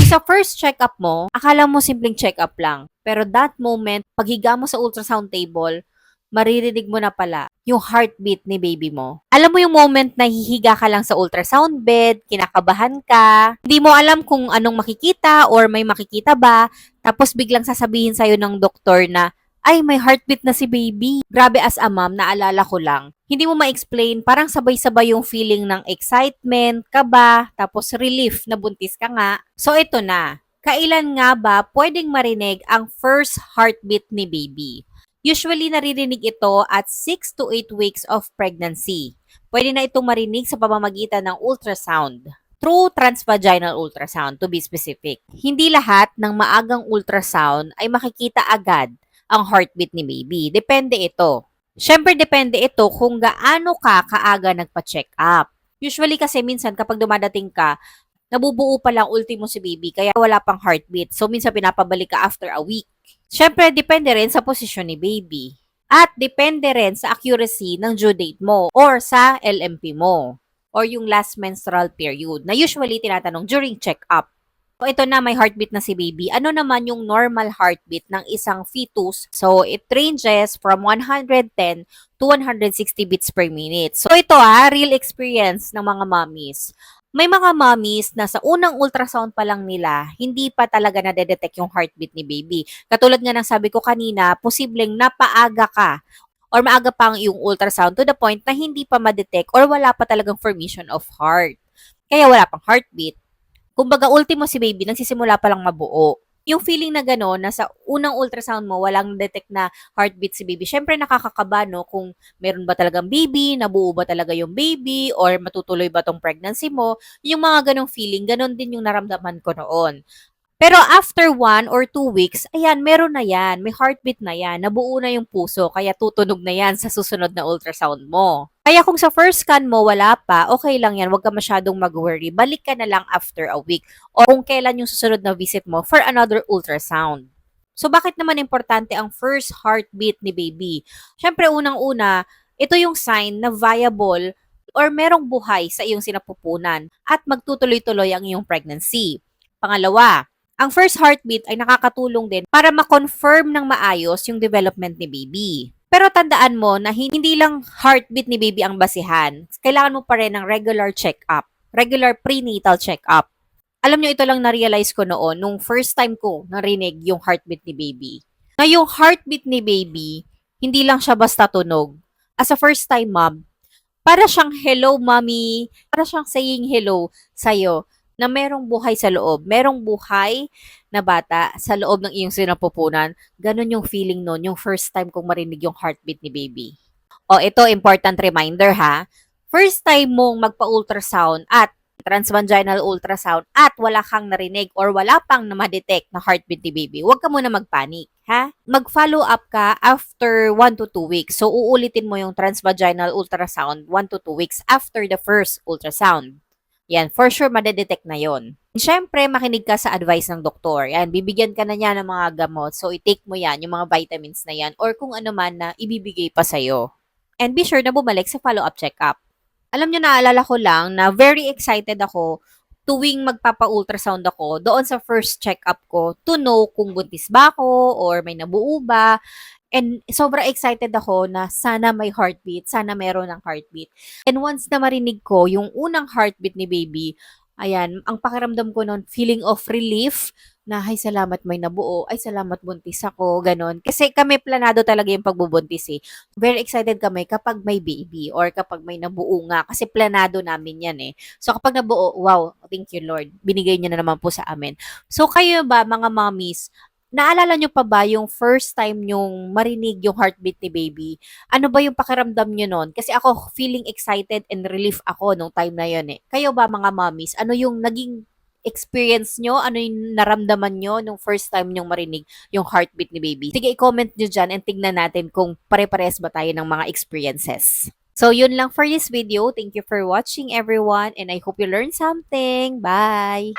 sa first check-up mo, akala mo simpleng check-up lang. Pero that moment, paghiga mo sa ultrasound table, maririnig mo na pala yung heartbeat ni baby mo. Alam mo yung moment na hihiga ka lang sa ultrasound bed, kinakabahan ka, hindi mo alam kung anong makikita or may makikita ba, tapos biglang sasabihin sa'yo ng doktor na, ay, may heartbeat na si baby. Grabe, as a mom, naalala ko lang. Hindi mo ma-explain, parang sabay-sabay yung feeling ng excitement, kaba, tapos relief na buntis ka nga. So, ito na. Kailan nga ba pwedeng marinig ang first heartbeat ni baby? Usually, naririnig ito at 6 to 8 weeks of pregnancy. Pwede na itong marinig sa pamamagitan ng ultrasound. True transvaginal ultrasound, to be specific. Hindi lahat ng maagang ultrasound ay makikita agad ang heartbeat ni baby. Depende ito. Siyempre, depende ito kung gaano ka kaaga nagpa-check up. Usually kasi minsan kapag dumadating ka, nabubuo pa lang ultimo si baby kaya wala pang heartbeat. So, minsan pinapabalik ka after a week. Siyempre, depende rin sa posisyon ni baby. At depende rin sa accuracy ng due date mo or sa LMP mo or yung last menstrual period na usually tinatanong during check-up. So, ito na, may heartbeat na si baby. Ano naman yung normal heartbeat ng isang fetus? So, it ranges from 110 to 160 beats per minute. So, ito real experience ng mga mommies. May mga mommies na sa unang ultrasound pa lang nila, hindi pa talaga nadedetect yung heartbeat ni baby. Katulad nga ng sabi ko kanina, posibleng napaaga ka or maaga pa ang iyong ultrasound to the point na hindi pa ma-detect or wala pa talagang formation of heart. Kaya wala pang heartbeat. Kumbaga, ultimo si baby, nagsisimula pa lang mabuo. Yung feeling na gano'n, na sa unang ultrasound mo, walang detect na heartbeat si baby, syempre nakakakaba, no? Kung meron ba talagang baby, nabuo ba talaga yung baby, or matutuloy ba tong pregnancy mo, yung mga ganong feeling, ganon din yung naramdaman ko noon. Pero after 1 or 2 weeks, ayan, meron na yan. May heartbeat na yan. Nabuo na yung puso, kaya tutunog na yan sa susunod na ultrasound mo. Kaya kung sa first scan mo wala pa, okay lang yan. Huwag ka masyadong mag-worry. Balik ka na lang after a week. O kung kailan yung susunod na visit mo for another ultrasound. So bakit naman importante ang first heartbeat ni baby? Siyempre, unang-una, ito yung sign na viable or merong buhay sa iyong sinapupunan at magtutuloy-tuloy ang iyong pregnancy. Pangalawa, ang first heartbeat ay nakakatulong din para ma-confirm ng maayos yung development ni baby. Pero tandaan mo na hindi lang heartbeat ni baby ang basihan. Kailangan mo pa rin ng regular check-up, regular prenatal check-up. Alam nyo, ito lang na-realize ko noon nung first time ko narinig yung heartbeat ni baby. Na yung heartbeat ni baby, hindi lang siya basta tunog. As a first time mom, para siyang hello mommy, para siyang saying hello sa'yo na merong buhay sa loob, merong buhay na bata sa loob ng iyong sinapupunan. Ganon yung feeling nun, yung first time kong marinig yung heartbeat ni baby. O, ito, important reminder ha. First time mong magpa-ultrasound at transvaginal ultrasound at wala kang narinig or wala pang na-detect na heartbeat ni baby, huwag ka muna magpanik, ha? Mag-follow up ka after 1 to 2 weeks. So, uulitin mo yung transvaginal ultrasound 1 to 2 weeks after the first ultrasound. Yan, for sure, madedetect na yon. Siyempre, makinig ka sa advice ng doktor. Yan, bibigyan ka na niya ng mga gamot. So, i-take mo yan, yung mga vitamins na yan, or kung ano man na ibibigay pa sa'yo. And be sure na bumalik sa follow-up check-up. Alam nyo, naalala ko lang na very excited ako tuwing magpapa-ultrasound ako doon sa first check-up ko to know kung buntis ba ako or may nabuo ba. And sobra excited ako na sana may heartbeat, sana meron ng heartbeat. And once na marinig ko yung unang heartbeat ni baby, ayan, ang pakiramdam ko noon, feeling of relief na, ay salamat may nabuo, ay salamat buntis ako, ganon. Kasi kami planado talaga yung pagbubuntis eh. Very excited kami kapag may baby or kapag may nabuo nga kasi planado namin yan eh. So kapag nabuo, wow, thank you Lord, binigay niyo na naman po sa amin. So kayo ba mga mommies, naalala nyo pa ba yung first time yung marinig yung heartbeat ni baby? Ano ba yung pakiramdam nyo nun? Kasi ako, feeling excited and relief ako nung time na yun eh. Kayo ba mga mommies? Ano yung naging experience nyo? Ano yung naramdaman nyo nung first time nyong marinig yung heartbeat ni baby? Sige, i-comment nyo dyan and tignan natin kung pare-pares ba tayo ng mga experiences. So, yun lang for this video. Thank you for watching everyone and I hope you learned something. Bye!